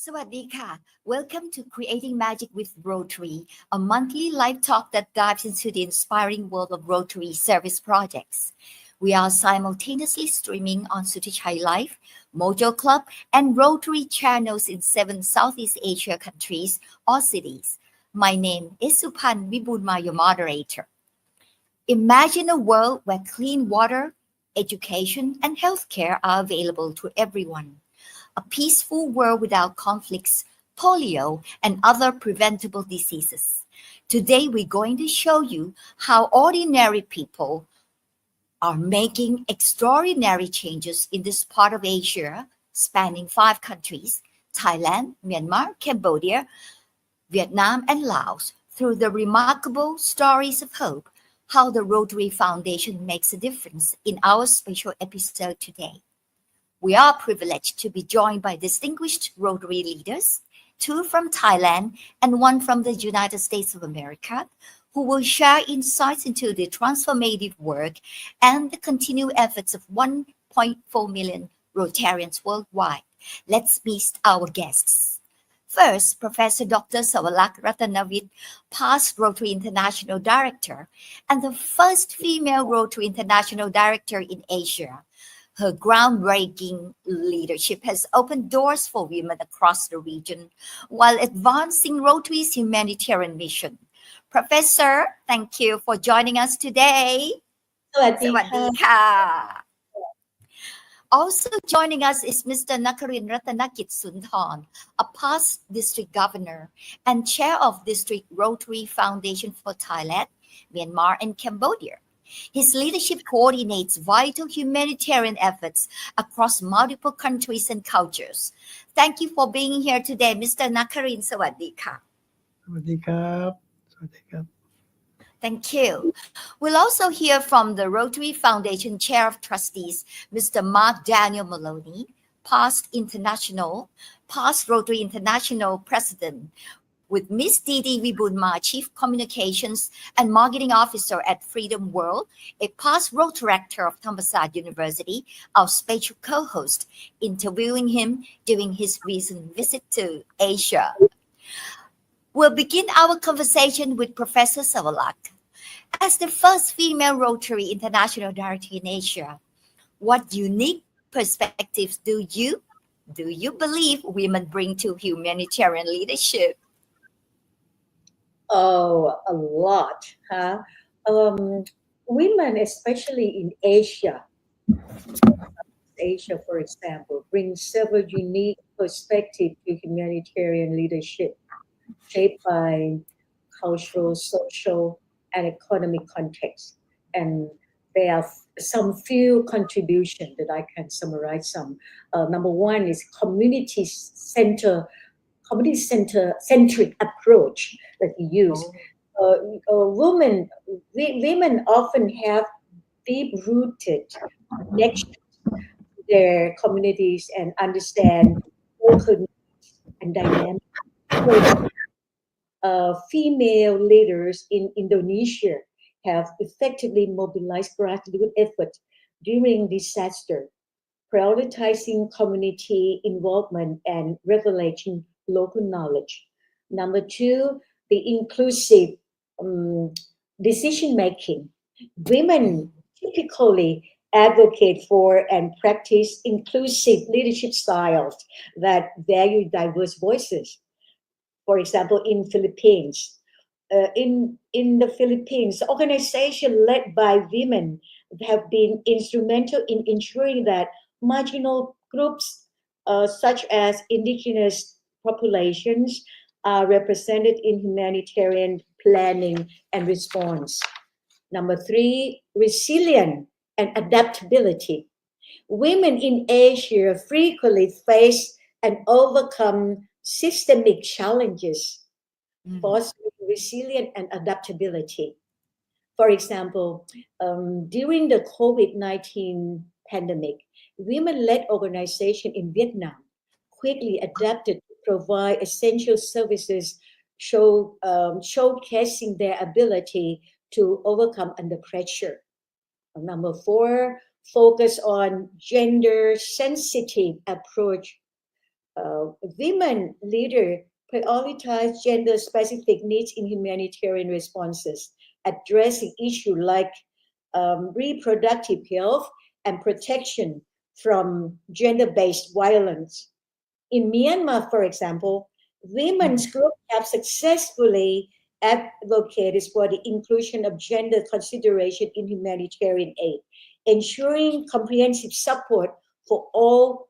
Sawadika. Welcome to Creating Magic with Rotary, a monthly live talk that dives into the inspiring world of Rotary service projects. We are simultaneously streaming on Sutichay Live, Mojo Club, and Rotary channels in 7 Southeast Asia countries or cities. My name is Supan Vibunma, your moderator. Imagine a world where clean water, education, and healthcare are available to everyone. A peaceful world without conflicts, polio, and other preventable diseases. Today, we're going to show you how ordinary people are making extraordinary changes in this part of Asia, spanning 5 countries, Thailand, Myanmar, Cambodia, Vietnam, and Laos, through the remarkable stories of hope, how the Rotary Foundation makes a difference in our special episode today. We are privileged to be joined by distinguished Rotary leaders, 2 from Thailand and 1 from the United States of America, who will share insights into the transformative work and the continued efforts of 1.4 million Rotarians worldwide. Let's meet our guests. First, Professor Dr. Saowalak Rattanavich, past Rotary International Director and the first female Rotary International Director in Asia. Her groundbreaking leadership has opened doors for women across the region while advancing Rotary's humanitarian mission. Professor, thank you for joining us today. Sawadika. Also joining us is Mr. Nakarin Ratanakitsunthorn, a past district governor and chair of District Rotary Foundation for Thailand, Myanmar, and Cambodia. His leadership coordinates vital humanitarian efforts across multiple countries and cultures. Thank you for being here today, Mr. Nakarin. Sawadika. Sawadika. Sawadika. Thank you. We'll also hear from the Rotary Foundation Chair of Trustees, Mr. Mark Daniel Maloney, past Rotary International President, with Ms. Didi Vibunma, Chief Communications and Marketing Officer at Freedom World, a past Rotaract of Thammasat University, our special co-host, interviewing him during his recent visit to Asia. We'll begin our conversation with Professor Saowalak. As the first female Rotary International Director in Asia, what unique perspectives do you believe women bring to humanitarian leadership? Oh, a lot, huh? Women, especially in Asia, for example, bring several unique perspectives to humanitarian leadership, shaped by cultural, social, and economic context. And there are some few contributions that I can summarize some. Number 1 is community-centric approach that we use. Women often have deep-rooted connection to their communities and understand local needs and dynamics. Female leaders in Indonesia have effectively mobilized grassroots effort during disaster, prioritizing community involvement and leveraging local knowledge. Number 2, the inclusive decision making. Women typically advocate for and practice inclusive leadership styles that value diverse voices. For example, in Philippines, in the Philippines, organizations led by women have been instrumental in ensuring that marginal groups such as indigenous populations are represented in humanitarian planning and response. Number 3, resilience and adaptability. Women in Asia frequently face and overcome systemic challenges, fostering resilience and adaptability. For example, during the COVID-19 pandemic, women-led organization in Vietnam quickly adapted to provide essential services, showcasing their ability to overcome under pressure. Number four, focus on gender-sensitive approach. Women leader prioritize gender-specific needs in humanitarian responses, addressing issues like reproductive health and protection from gender-based violence. In Myanmar, for example, women's groups have successfully advocated for the inclusion of gender consideration in humanitarian aid, ensuring comprehensive support for all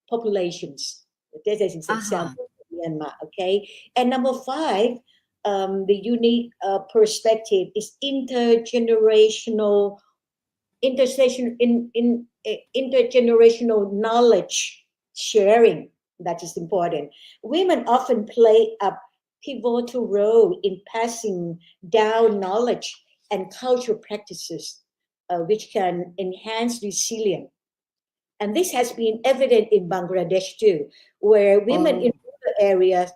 populations. This is an example of Myanmar, okay? And number five, the unique perspective is intergenerational knowledge sharing. That is important. Women often play a pivotal role in passing down knowledge and cultural practices, which can enhance resilience. And this has been evident in Bangladesh too, where women in rural areas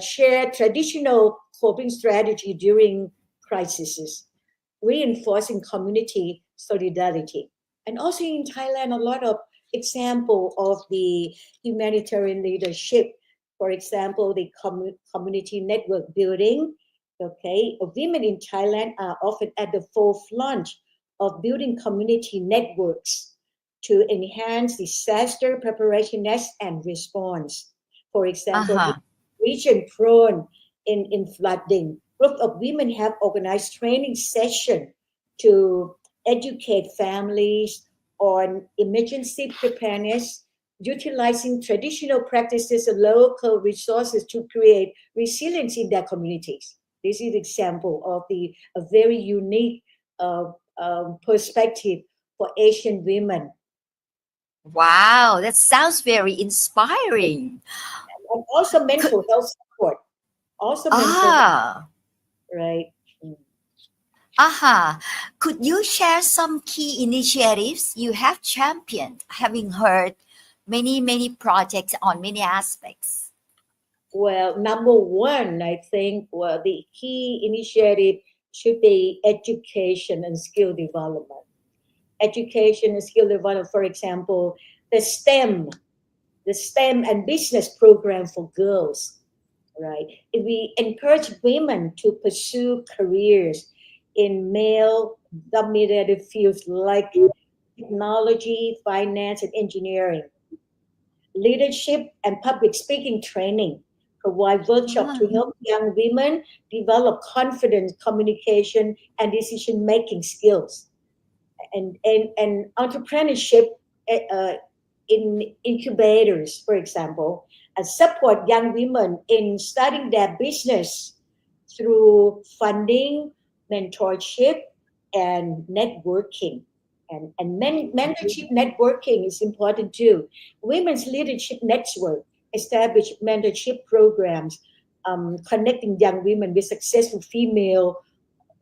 share traditional coping strategy during crises, reinforcing community solidarity. And also in Thailand, a lot of example of the humanitarian leadership. For example, the community network building. Okay, women in Thailand are often at the forefront of building community networks to enhance disaster preparedness and response. For example, in region prone in flooding, group of women have organized training session to educate families on emergency preparedness, utilizing traditional practices and local resources to create resilience in their communities. This is an example of a very unique perspective for Asian women. Wow, that sounds very inspiring. And also mental health support. Also mental health, right? Could you share some key initiatives you have championed, having heard many projects on many aspects? Well, number one, I think, well, the key initiative should be education and skill development. Education and skill development, for example, the STEM, the STEM and business program for girls, right? If we encourage women to pursue careers in male-dominated fields like technology, finance, and engineering, leadership and public speaking training, provide workshops to help young women develop confidence, communication, and decision-making skills. And entrepreneurship in incubators, for example, and support young women in starting their business through funding, mentorship, and networking. And mentorship networking is important too. Women's Leadership Network establish mentorship programs, connecting young women with successful female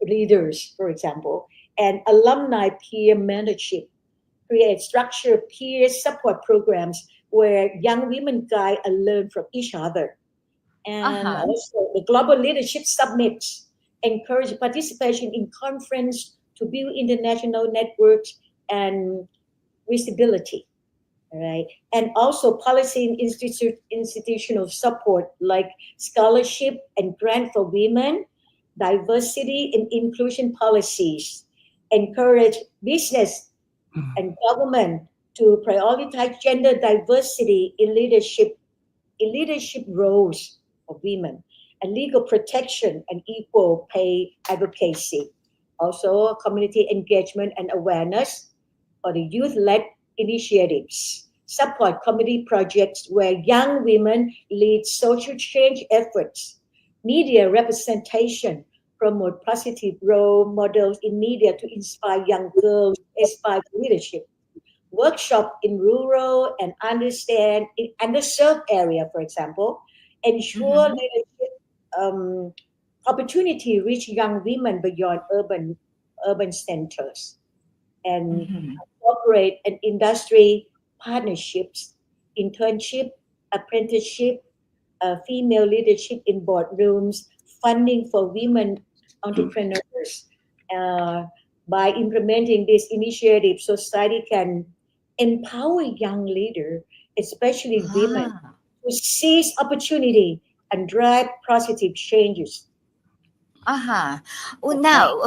leaders, for example, and alumni peer mentorship, create structured peer support programs where young women guide and learn from each other. And also the Global Leadership Summits encourage participation in conference to build international networks and visibility. Right. And also policy and institutional support like scholarship and grant for women, diversity and inclusion policies, encourage business and government to prioritize gender diversity in leadership roles of women, and legal protection and equal pay advocacy. Also, community engagement and awareness for the youth-led initiatives. Support community projects where young women lead social change efforts. Media representation, promote positive role models in media to inspire young girls, aspire to leadership. workshop in rural and understand in underserved area, for example, ensure Mm-hmm. leadership opportunity reach young women beyond urban centers, and Mm-hmm. corporate and industry partnerships, internship, apprenticeship, female leadership in boardrooms, funding for women entrepreneurs. Uh, by implementing this initiative, society can empower young leaders, especially women, Ah. to seize opportunity and drive positive changes. Uh-huh. Well, Okay. now,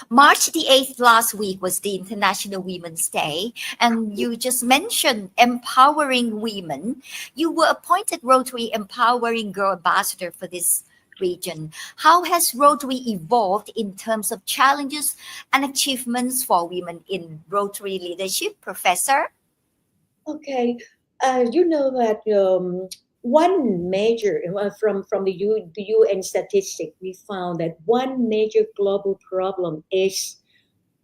March the 8th last week was the International Women's Day, and you just mentioned empowering women. You were appointed Rotary Empowering Girl Ambassador for this region. How has Rotary evolved in terms of challenges and achievements for women in Rotary leadership, Professor? Okay, you know that one major from the UN statistic, we found that one major global problem is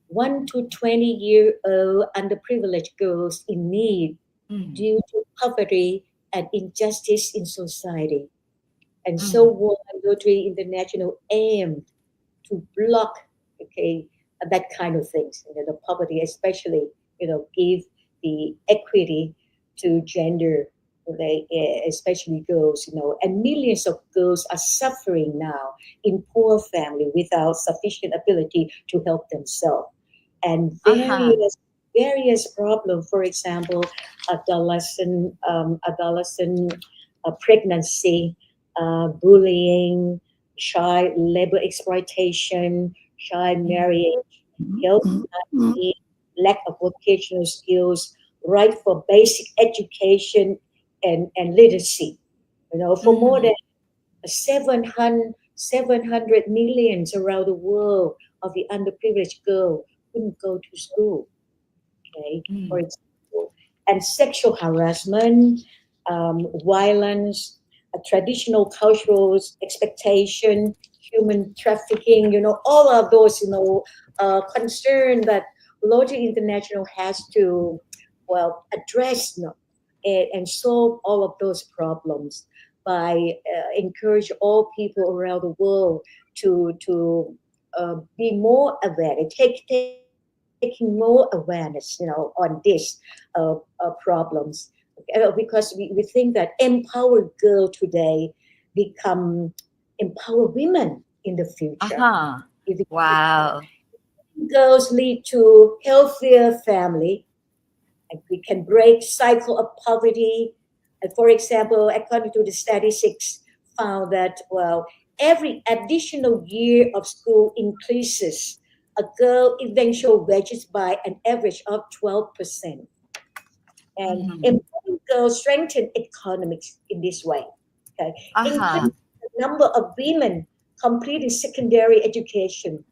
1 to 20-year-old underprivileged girls in need Mm, due to poverty and injustice in society. And so, mm, World Rotary International aimed to block, okay, that kind of things, the poverty, especially, give the equity to gender, especially girls, and millions of girls are suffering now in poor family without sufficient ability to help themselves, and uh-huh. various problems. For example, adolescent pregnancy, bullying, child labor exploitation, child Mm, marriage, health inequity, lack of vocational skills, right for basic education and literacy. For more mhm, than 700 millions around the world of the underprivileged girl couldn't go to school, okay, for mm, example, and sexual harassment, violence, traditional cultural expectation, human trafficking, all of those, concern that Rotary International has to, well, address, and solve all of those problems by encourage all people around the world to be more aware, and taking more awareness, on this problems. Because we think that empower girl today become empower women in the future. uh-huh. If Wow. girls lead to healthier family, and we can break cycle of poverty. And for example, according to the statistics, found that, well, every additional year of school increases a girl eventual wages by an average of 12%. And Mhm, empowering girls strengthen economics in this way. Okay, increase uh-huh. the number of women completing secondary education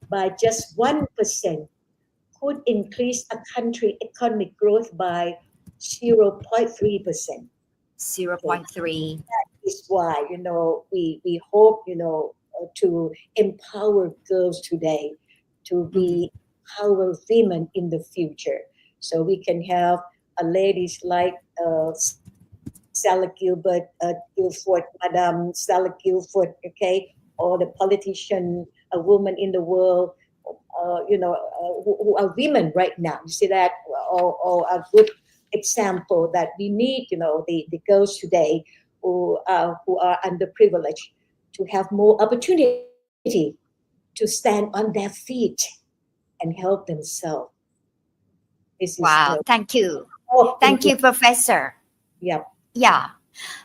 by just 1% could increase a country economic growth by 0.3%. Okay, 0.3. is why, we hope, to empower girls today to Mm, be empower women in the future. So we can have ladies like Stella Guilford, Madame Stella Guilford, okay, or the politician, a woman in the world, who are women right now. You see that, or a good example that we need, the girls today who are underprivileged to have more opportunity to stand on their feet and help themselves. This is the wow. Thank you. hope in Thank you, Professor. yeah. Yeah.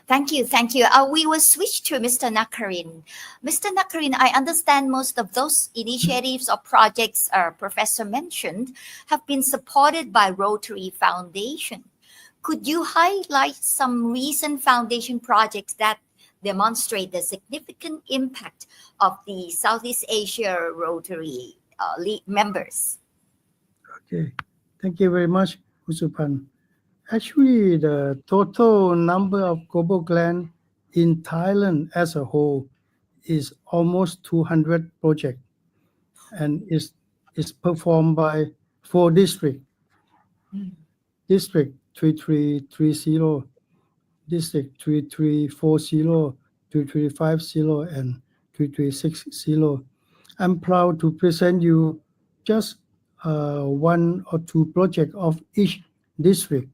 Thank you. Thank you. We will switch to Mr. Nakarin. Mr. Nakarin, I understand most of those initiatives or projects Professor mentioned have been supported by Rotary Foundation. Could you highlight some recent foundation projects that demonstrate the significant impact of the Southeast Asia Rotary members? Okay. Thank you very much, Usupan. Actually, the total number of global grants in Thailand as a whole is almost 200 projects and is performed by 4 districts. District 3330, District 3340, 3350, and 3360. I'm proud to present you just one or two projects of each district,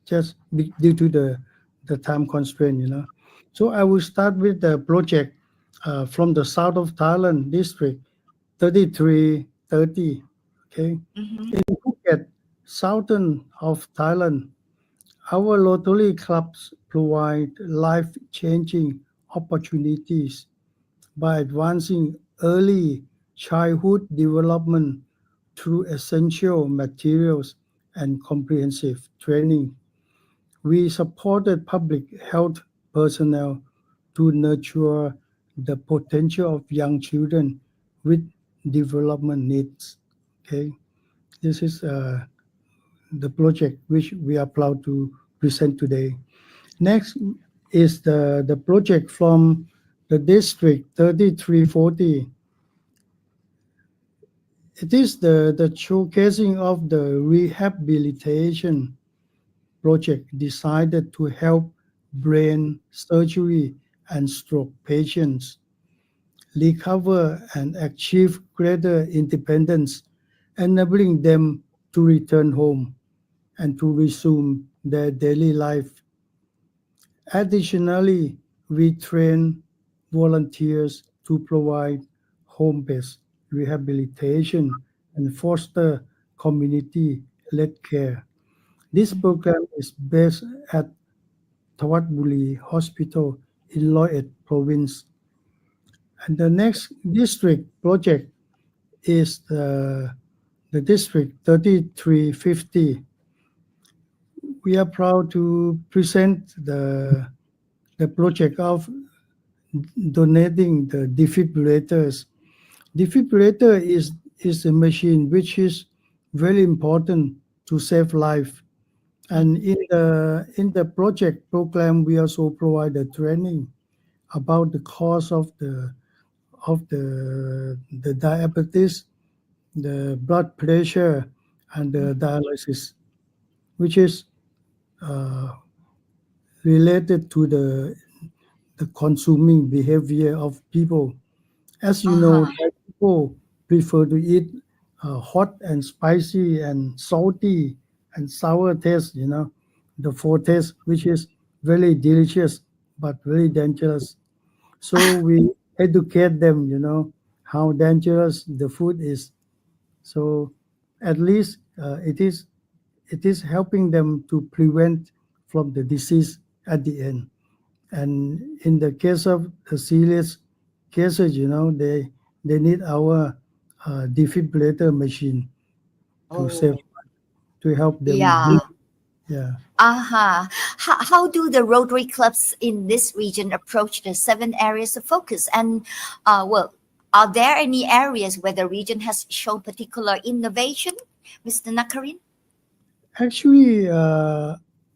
just due to the time constraint. So I will start with the project from the south of Thailand, District 3330. Okay, Mm-hmm. in Phuket, southern of Thailand, our Rotary clubs provide life-changing opportunities by advancing early childhood development through essential materials and comprehensive training. We supported public health personnel to nurture the potential of young children with development needs. Okay, this is the project which we are proud to present today. Next is the project from the district 3340. It is the showcasing of the rehabilitation project designed to help brain surgery and stroke patients recover and achieve greater independence, enabling them to return home and to resume their daily life. Additionally, we train volunteers to provide home-based rehabilitation and foster community-led care. This program is based at Thawatburi Hospital in Loy Province. And the next district project is the district 3350. We are proud to present the project of donating the defibrillators. Defibrillator is a machine which is very important to save life. And in the project program, we also provide a training about the cause of the diabetes, the blood pressure, and the dialysis, which is uh, related to the consuming behavior of people. As you know, Uh-huh. Thai people prefer to eat hot and spicy and salty and sour taste, the four taste, which is very delicious but very dangerous. So we educate them, how dangerous the food is. So at least it is helping them to prevent from the disease at the end. And in the case of the serious cases, they need our defibrillator machine to save, Oh, to help them yeah. breathe. Yeah. Uh-huh. How do the Rotary clubs in this region approach the seven areas of focus? And, well, are there any areas where the region has shown particular innovation, Mr. Nakarin? Actually,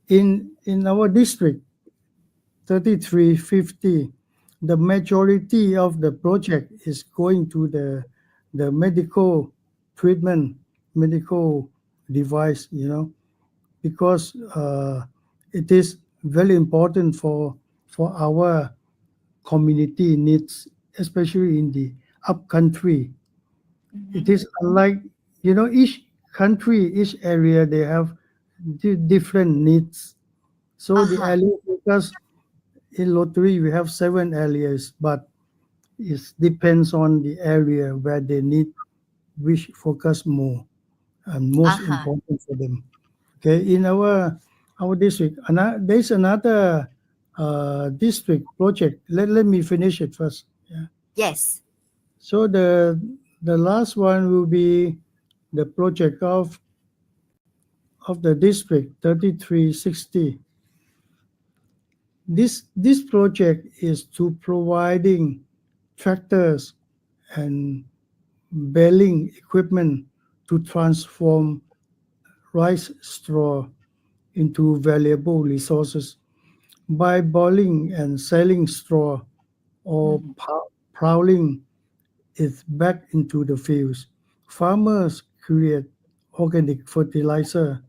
in our district 3350, the majority of the project is going to the medical treatment, medical device, because it is very important for our community needs, especially in the upcountry. It Mm-hmm. is unlike, each country, each area, they have different needs. So the Uh-huh. area focus in lottery, we have seven areas, but it depends on the area where they need which focus more and most Uh-huh. important for them. Okay, in our district, there's another district project. Let me finish it first. Yeah. Yes. So the last one will be the project of the district 3360. This project is to providing tractors and baling equipment to transform rice straw into valuable resources by boiling and selling straw or Mm-hmm. plowing it back into the fields. Farmers create organic fertilizer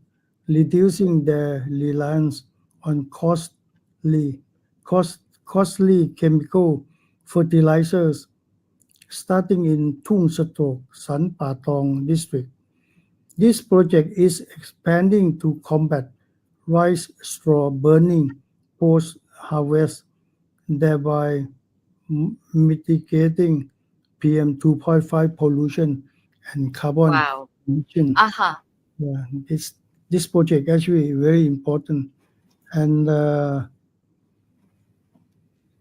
reducing their reliance on costly chemical fertilizers, starting in Thung Satok, San Patong district. This project is expanding to combat rice straw burning post-harvest, thereby mitigating PM 2.5 pollution and carbon Wow. emission. Uh-huh. Yeah, this project actually very important, and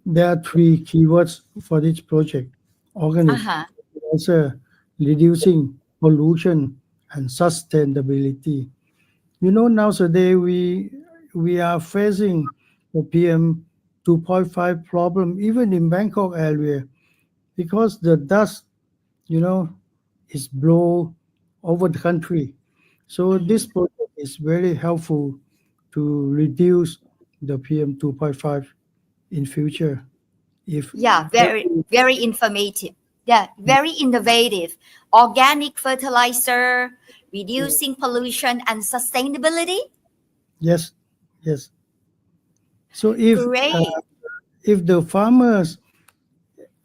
there are three keywords for this project: organic Uh-huh. fertilizer, reducing pollution, and sustainability. Nowadays we are facing the PM 2.5 problem even in Bangkok area because the dust, you know, is blow over the country. So this Mhm. project is very helpful to reduce the PM 2.5 in future. If Yeah, very, very informative. Yeah, very innovative. Organic fertilizer, reducing pollution and sustainability. yes, yes. So Great. if the farmers,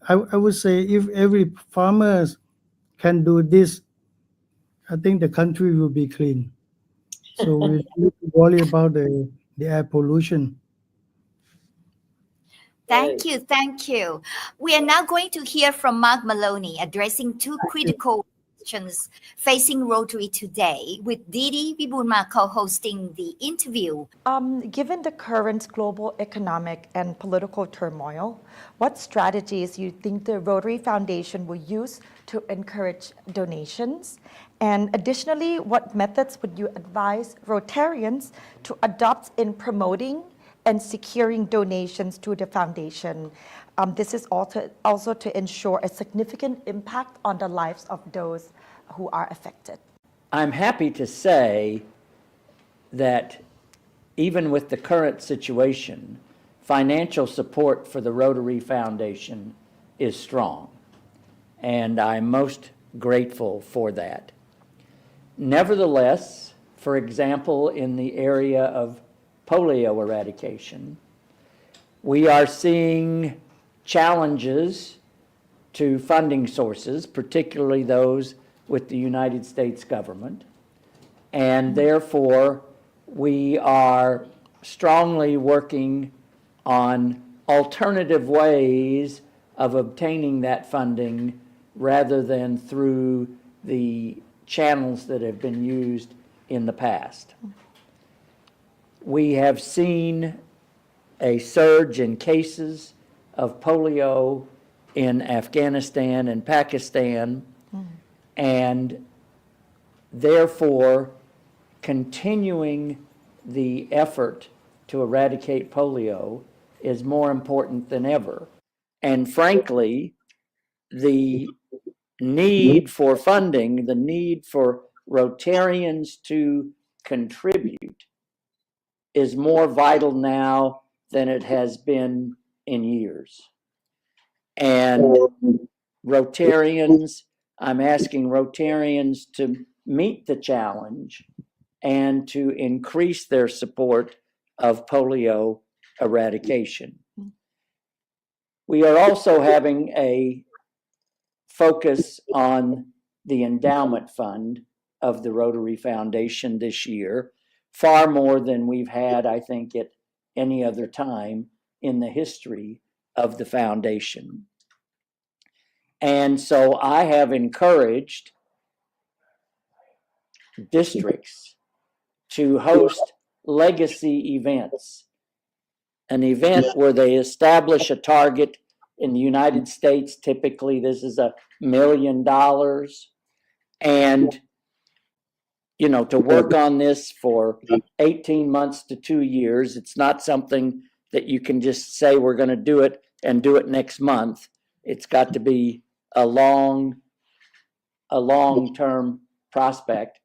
I would say if every farmers can do this, I think the country will be clean. So we need to worry about the air pollution. Thank you. Thank you. We are now going to hear from Mark Maloney addressing two critical questions facing Rotary today, with Didi Vibulma co-hosting the interview. Given the current global economic and political turmoil, what strategies you think the Rotary Foundation will use to encourage donations? And additionally, what methods would you advise Rotarians to adopt in promoting and securing donations to the foundation? This is also to ensure a significant impact on the lives of those who are affected. I'm happy to say that even with the current situation, financial support for the Rotary Foundation is strong, and I'm most grateful for that. Nevertheless, for example, in the area of polio eradication, we are seeing challenges to funding sources, particularly those with the United States government, and therefore we are strongly working on alternative ways of obtaining that funding rather than through the channels that have been used in the past. We have seen a surge in cases of polio in Afghanistan and Pakistan, and therefore continuing the effort to eradicate polio is more important than ever. And frankly, the need for funding, the need for Rotarians to contribute is more vital now than it has been in years. And Rotarians, I'm asking Rotarians to meet the challenge and to increase their support of polio eradication. We are also having a focus on the endowment fund of the Rotary Foundation this year, far more than we've had, I think, at any other time in the history of the foundation. And so I have encouraged districts to host legacy events, an event where they establish a target. In the United States, typically this is $1 million, and to work on this for 18 months to 2 years. It's not something that you can just say we're going to do it and do it next month. It's got to be a long-term prospect.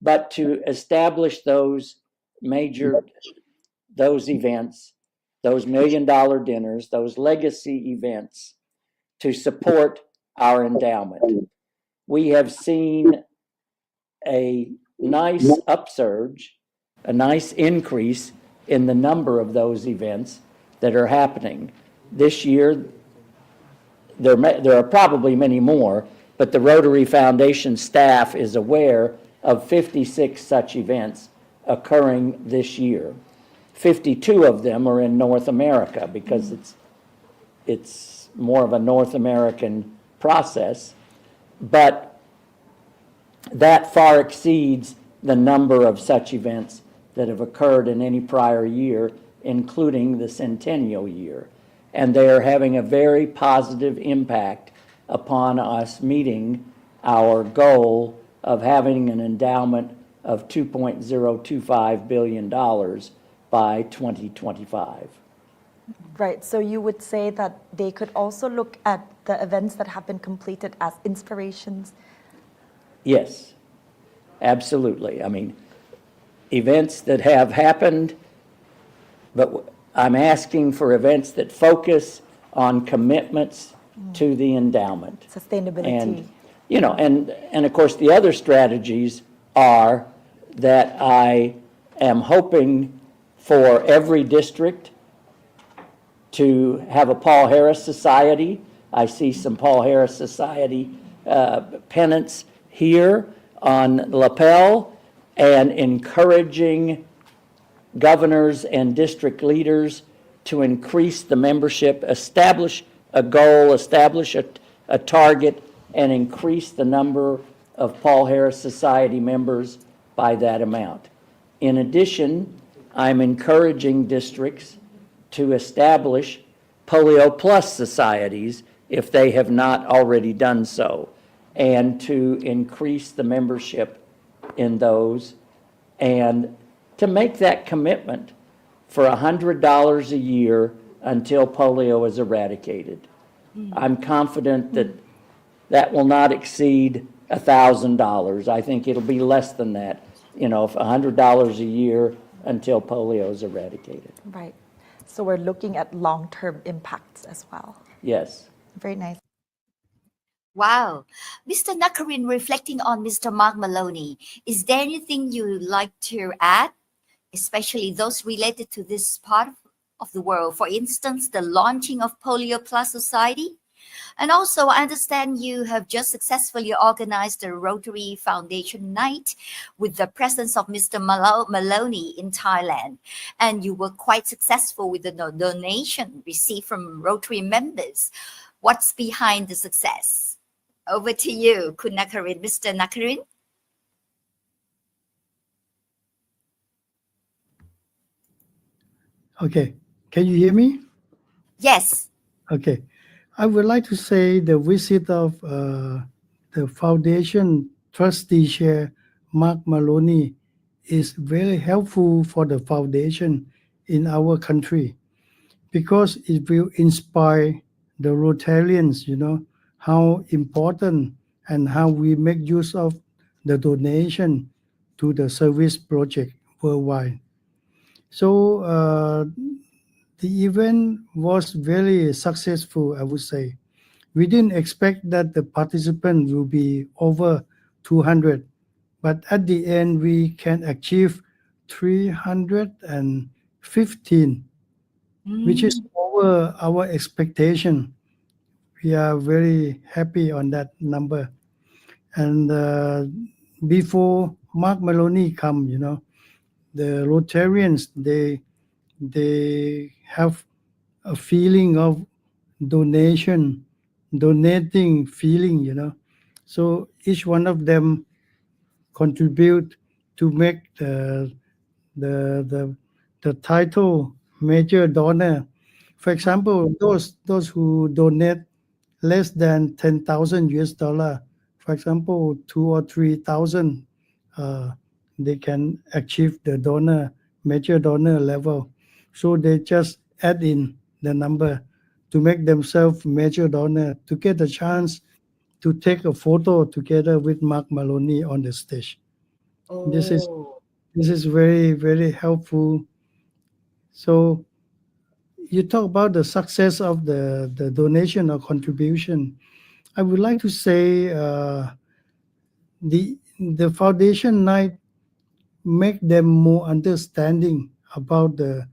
But to establish those events, those $1 million dinners, those legacy events to support our endowment. We have seen a nice upsurge a nice increase in the number of those events that are happening. This year, there are probably many more, but the Rotary Foundation staff is aware of 56 such events occurring this year. 52 of them are in North America because it's more of a North American process, but that far exceeds the number of such events that have occurred in any prior year, including the centennial year. And they are having a very positive impact upon us meeting our goal of having an endowment of $2.025 billion by 2025. Right, so you would say that they could also look at the events that have been completed as inspirations? Yes, absolutely. I mean, events that have happened, but I'm asking for events that focus on commitments to the endowment. Sustainability. And, you know, and of course, the other strategies are that I am hoping for every district to have a Paul Harris Society. I see some Paul Harris Society pennants here on lapel, and encouraging governors and district leaders to increase the membership, establish a goal, establish a target, and increase the number of Paul Harris Society members by that amount. In addition, I'm encouraging districts to establish Polio Plus societies if they have not already done so, and to increase the membership in those, and to make that commitment for $100 a year until polio is eradicated. I'm confident that that will not exceed $1,000. I think it'll be less than that, you know, if $100 a year until polio is eradicated. Right. So we're looking at long-term impacts as well. Yes. Very nice. Wow. Mr. Nakarin, reflecting on Mr. Mark Maloney, is there anything you'd like to add, especially those related to this part of the world? For instance, the launching of Polio Plus Society. And also, I understand you have just successfully organized the Rotary Foundation Night with the presence of Mr. Maloney in Thailand. And you were quite successful with the donation received from Rotary members. What's behind the success? Over to you, Kun Nakarin, Mr. Nakarin. Okay, can you hear me? Yes. Okay, I would like to say the visit of the foundation trustee chair, Mark Maloney, is very helpful for the foundation in our country because it will inspire the Rotarians, you know, how important and how we make use of the donation to the service project worldwide. So the event was very successful, I would say. We didn't expect that the participants will be over 200, but at the end we can achieve 315, which is over our expectation. We are very happy on that number. And before Mark Maloney come, you know, the Rotarians, they have a feeling of donating feeling, you know. So each one of them contribute to make the title major donor. For example, those who donate less than 10,000 US dollar, for example, 2 or 3,000, they can achieve the major donor level. So they just add in the number to make themselves major donor to get a chance to take a photo together with Mark Maloney on the stage. Oh. This is very, very helpful. So you talk about the success of the donation or contribution. I would like to say the foundation night make them more understanding about the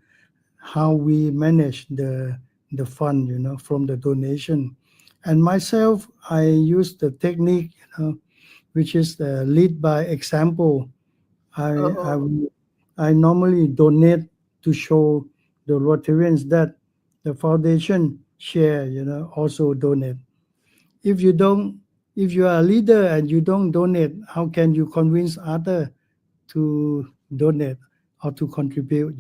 how we manage the fund, from the donation. And myself, I use the technique, which is the lead by example. I Oh, will- I normally donate to show the Rotarians that the foundation share, also donate. If you don't, if you are a leader and you don't donate, how can you convince other to donate or to contribute?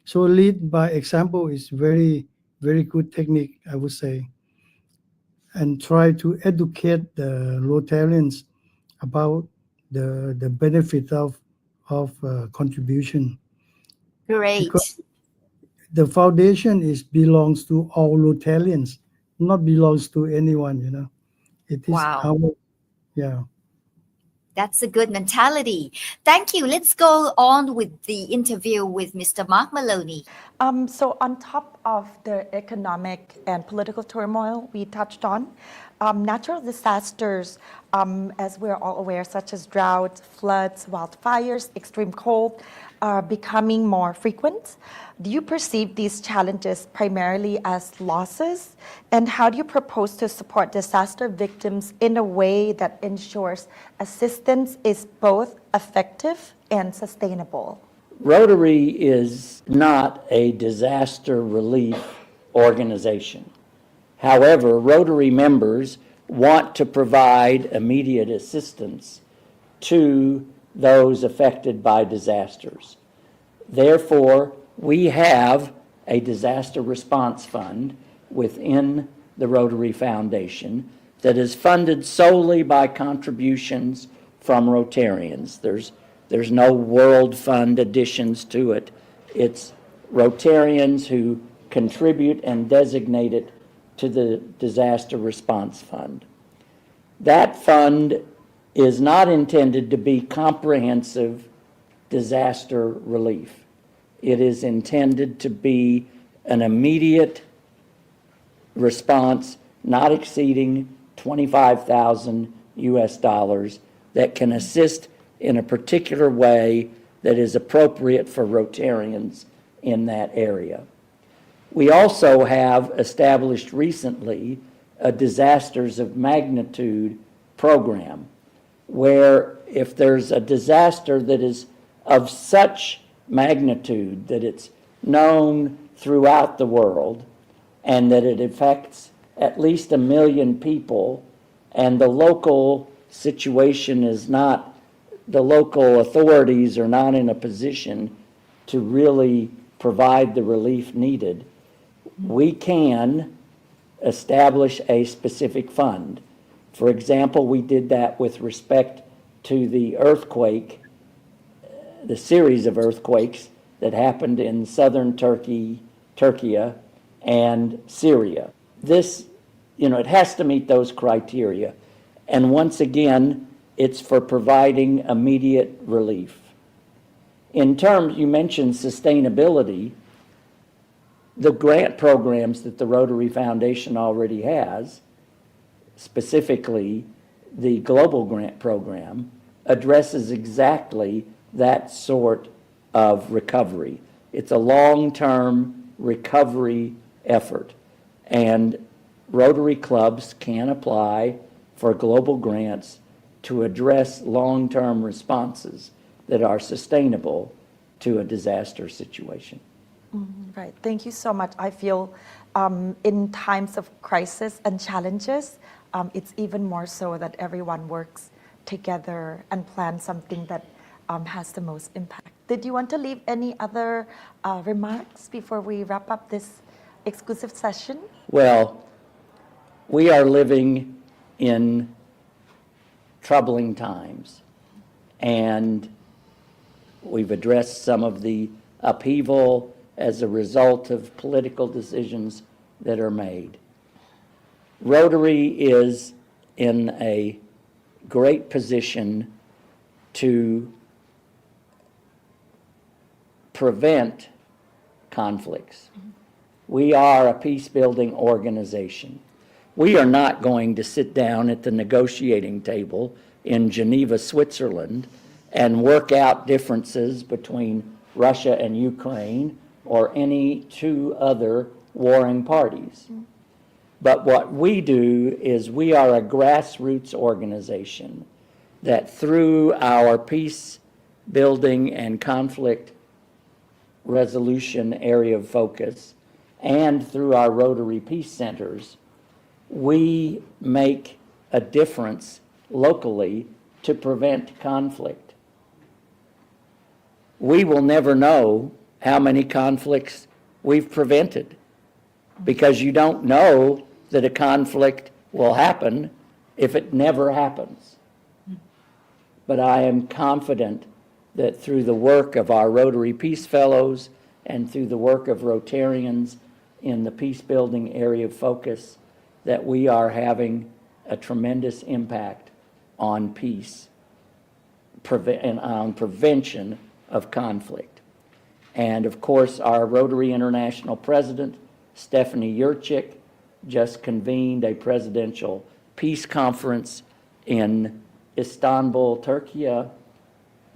So lead by example is very, very good technique, I would say, and try to educate the Rotarians about the benefit of contribution, because great. the foundation is belongs to all Rotarians, not belongs to anyone. It is Wow. our, yeah. That's a good mentality. Thank you. Let's go on with the interview with Mr. Mark Maloney. So on top of the economic and political turmoil we touched on, natural disasters, as we're all aware, such as droughts, floods, wildfires, extreme cold, are becoming more frequent. Do you perceive these challenges primarily as losses? And how do you propose to support disaster victims in a way that ensures assistance is both effective and sustainable? Rotary is not a disaster relief organization. However, Rotary members want to provide immediate assistance to those affected by disasters. Therefore, we have a disaster response fund within the Rotary Foundation that is funded solely by contributions from Rotarians. There's no World Fund additions to it. It's Rotarians who contribute and designate it to the Disaster Response Fund. That fund is not intended to be comprehensive disaster relief. It is intended to be an immediate response not exceeding $25,000 US that can assist in a particular way that is appropriate for Rotarians in that area. We also have established recently a disasters of magnitude program where if there's a disaster that is of such magnitude that it's known throughout the world and that it affects at least 1 million people, and the local situation is not, the local authorities are not in a position to really provide the relief needed, we can establish a specific fund. For example, we did that with respect to the earthquake, the series of earthquakes that happened in southern Turkey and Syria. This, it has to meet those criteria. And once again, it's for providing immediate relief. In terms, you mentioned sustainability, the grant programs that the Rotary Foundation already has, specifically the Global Grant Program, addresses exactly that sort of recovery. It's a long-term recovery effort, and Rotary clubs can apply for global grants to address long-term responses that are sustainable to a disaster situation. Right. Thank you so much. I feel in times of crisis and challenges, it's even more so that everyone works together and plans something that has the most impact. Did you want to leave any other remarks before we wrap up this exclusive session? Well, we are living in troubling times, and we've addressed some of the upheaval as a result of political decisions that are made. Rotary is in a great position to prevent conflicts. We are a peace-building organization. We are not going to sit down at the negotiating table in Geneva, Switzerland, and work out differences between Russia and Ukraine or any two other warring parties. But what we do is we are a grassroots organization that through our peace building and conflict resolution area of focus and through our Rotary Peace Centers, we make a difference locally to prevent conflict. We will never know how many conflicts we've prevented because you don't know that a conflict will happen if it never happens. But I am confident that through the work of our Rotary Peace Fellows and through the work of Rotarians in the peace building area of focus, that we are having a tremendous impact on peace and on prevention of conflict. And of course, our Rotary International President, Stephanie Yurchik, just convened a presidential peace conference in Istanbul, Turkey,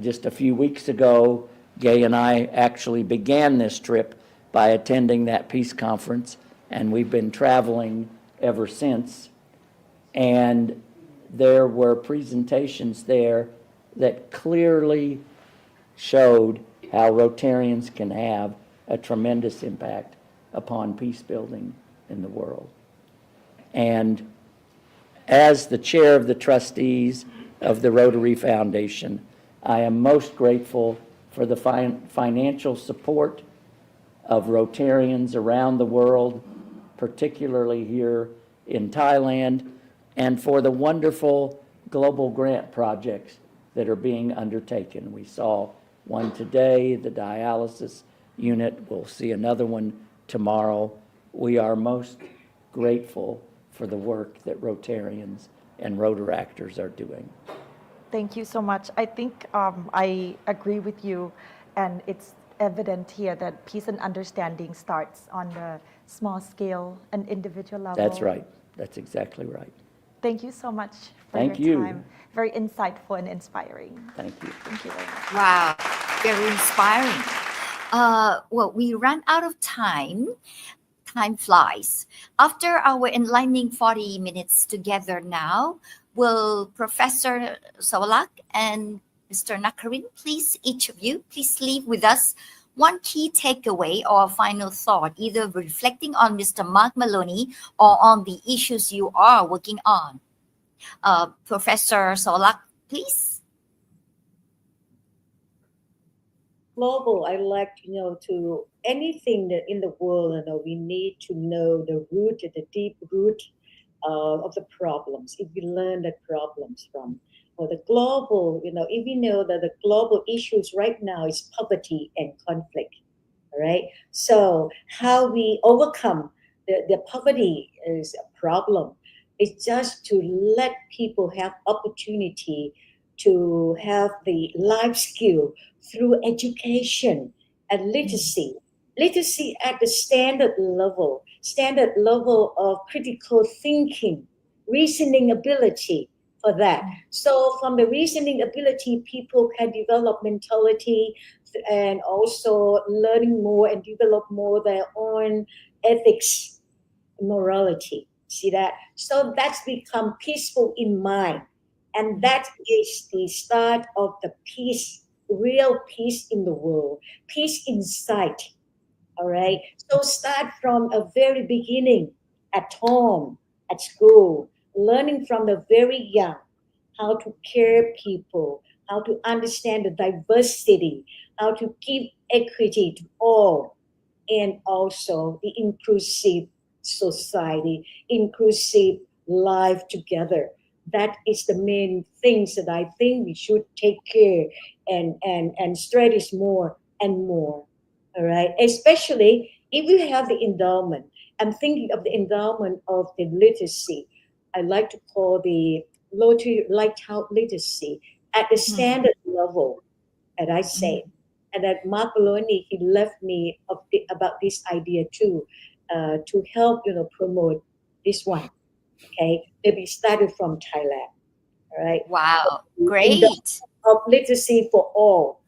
just a few weeks ago. Gay and I actually began this trip by attending that peace conference, and we've been traveling ever since. And there were presentations there that clearly showed how Rotarians can have a tremendous impact upon peace building in the world. And as the chair of the trustees of the Rotary Foundation, I am most grateful for the financial support of Rotarians around the world, particularly here in Thailand, and for the wonderful global grant projects that are being undertaken. We saw one today, the dialysis unit. We'll see another one tomorrow. We are most grateful for the work that Rotarians and Rotaractors are doing. Thank you so much. I think I agree with you, and it's evident here that peace and understanding starts on the small scale and individual level. That's right. That's exactly right. Thank you so much for Thank your you. time. Very insightful and inspiring. Thank you. Thank you very much. Wow, very inspiring. Well, we ran out of time. Time flies. After our enlightening 40 minutes together now, will Professor Saowalak and Mr. Nakarin, please, each of you, please leave with us one key takeaway or final thought, either reflecting on Mr. Mark Maloney or on the issues you are working on. Professor Saowalak, please. Global, I like to anything that in the world, we need to know the root, the deep root of the problems. If we learn the problems from the global, if we know that the global issues right now is poverty and conflict, all right? So how we overcome the poverty is a problem. It's just to let people have opportunity to have the life skill through education and literacy. Literacy at the standard level of critical thinking, reasoning ability for that. So from the reasoning ability, people can develop mentality and also learning more and develop more their own ethics, morality. See that? So that's become peaceful in mind. And that is the start of the peace, real peace in the world, peace inside. All right. So start from a very beginning at home, at school, learning from the very young how to care people, how to understand the diversity, how to give equity to all, and also the inclusive society, inclusive life together. That is the main things that I think we should take care and strategize more and more. All right, especially if we have the endowment. I'm thinking of the endowment of the literacy. I like to call the Rotary Lighthouse literacy at the standard level, as I say. And that Mark Maloney, he left me about this idea too, to help promote this one. Okay, maybe started from Thailand. All right. Wow, great. of literacy for all.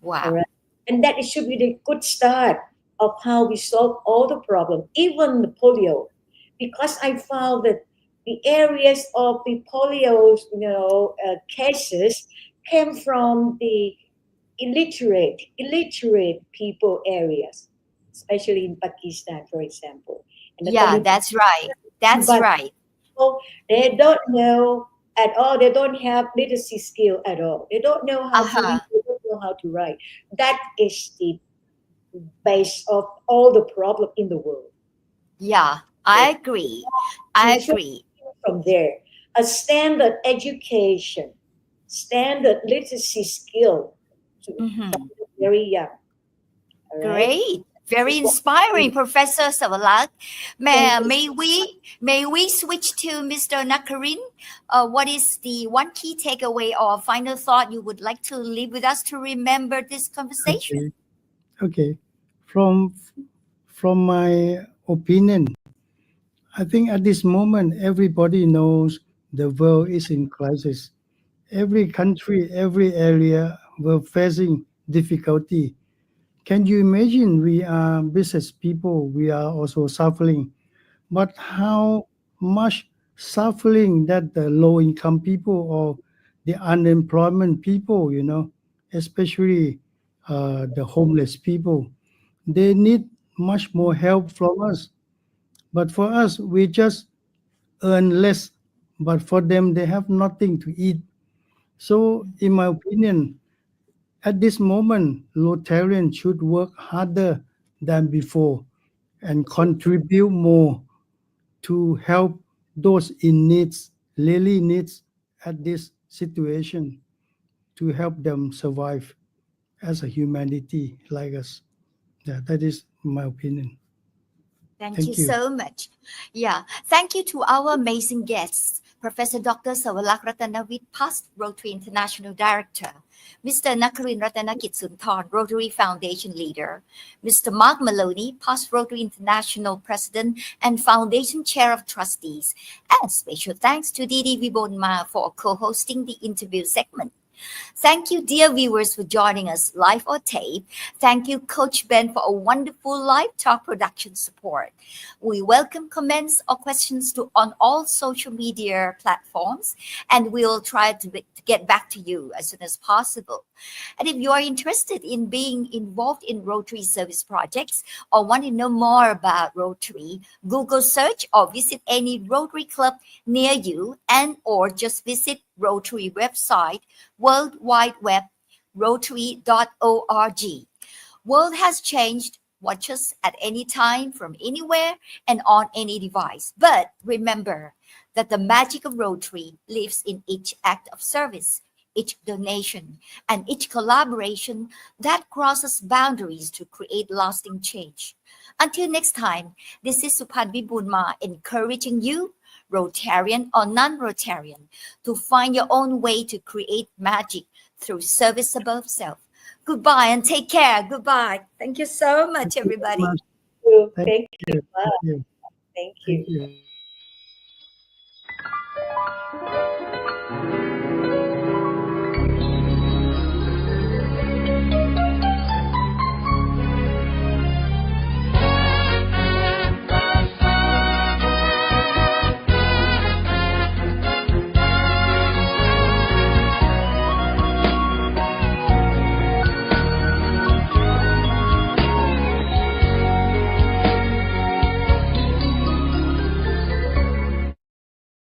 All Wow. right. And that it should be the good start of how we solve all the problem, even the polio. Because I found that the areas of the polio, cases came from the illiterate people areas, especially in Pakistan, for example. And the Yeah, Taliban, that's right. That's but right. they don't know at all. They don't have literacy skill at all. They don't know how to Uh-huh. read. They don't know how to write. That is the base of all the problem in the world. Yeah, So I agree. we I should agree. begin from there. A standard education, standard literacy skill from Mhm. very young. All right. Great. This Very is what inspiring, Professor Saowalak. thank you. May we switch to Mr. Nakarin? What is the one key takeaway or final thought you would like to leave with us to remember this conversation? Okay. Okay. From from my opinion, I think at this moment everybody knows the world is in crisis. Every country, every area were facing difficulty. Can you imagine we are business people, we are also suffering. But how much suffering that the low income people or the unemployment people, especially the homeless people, they need much more help from us. But for us, we just earn less. But for them, they have nothing to eat. So, in my opinion, at this moment, Rotarians should work harder than before and contribute more to help those in needs, really needs at this situation to help them survive as a humanity like us. Yeah, that is my opinion. Thank you Thank you. so much. Yeah, thank you to our amazing guests, Professor Dr. Saowalak Rattanavich, past Rotary International Director, Mr. Nakarin Ratanakitsunthorn, Rotary Foundation Leader, Mr. Mark Maloney, past Rotary International President and Foundation Chair of Trustees, and special thanks to Didi Vibonma for co-hosting the interview segment. Thank you, dear viewers, for joining us live or tape. Thank you, Coach Ben, for a wonderful live talk production support. We welcome comments or questions on all social media platforms, and we'll try to get back to you as soon as possible. And if you are interested in being involved in Rotary service projects or want to know more about Rotary, Google search or visit any Rotary club near you, and or just visit Rotary website, World Wide Web, rotary.org. World has changed. Watch us at any time from anywhere and on any device. But remember that the magic of Rotary lives in each act of service, each donation, and each collaboration that crosses boundaries to create lasting change. Until next time, this is Supan Vibunma encouraging you, Rotarian or non-Rotarian, to find your own way to create magic through service above self. Goodbye and take care. Goodbye. Thank you so Thank much, you very everybody. much. Thank Thank you. you. Wow. Thank you. Thank Thank you. you.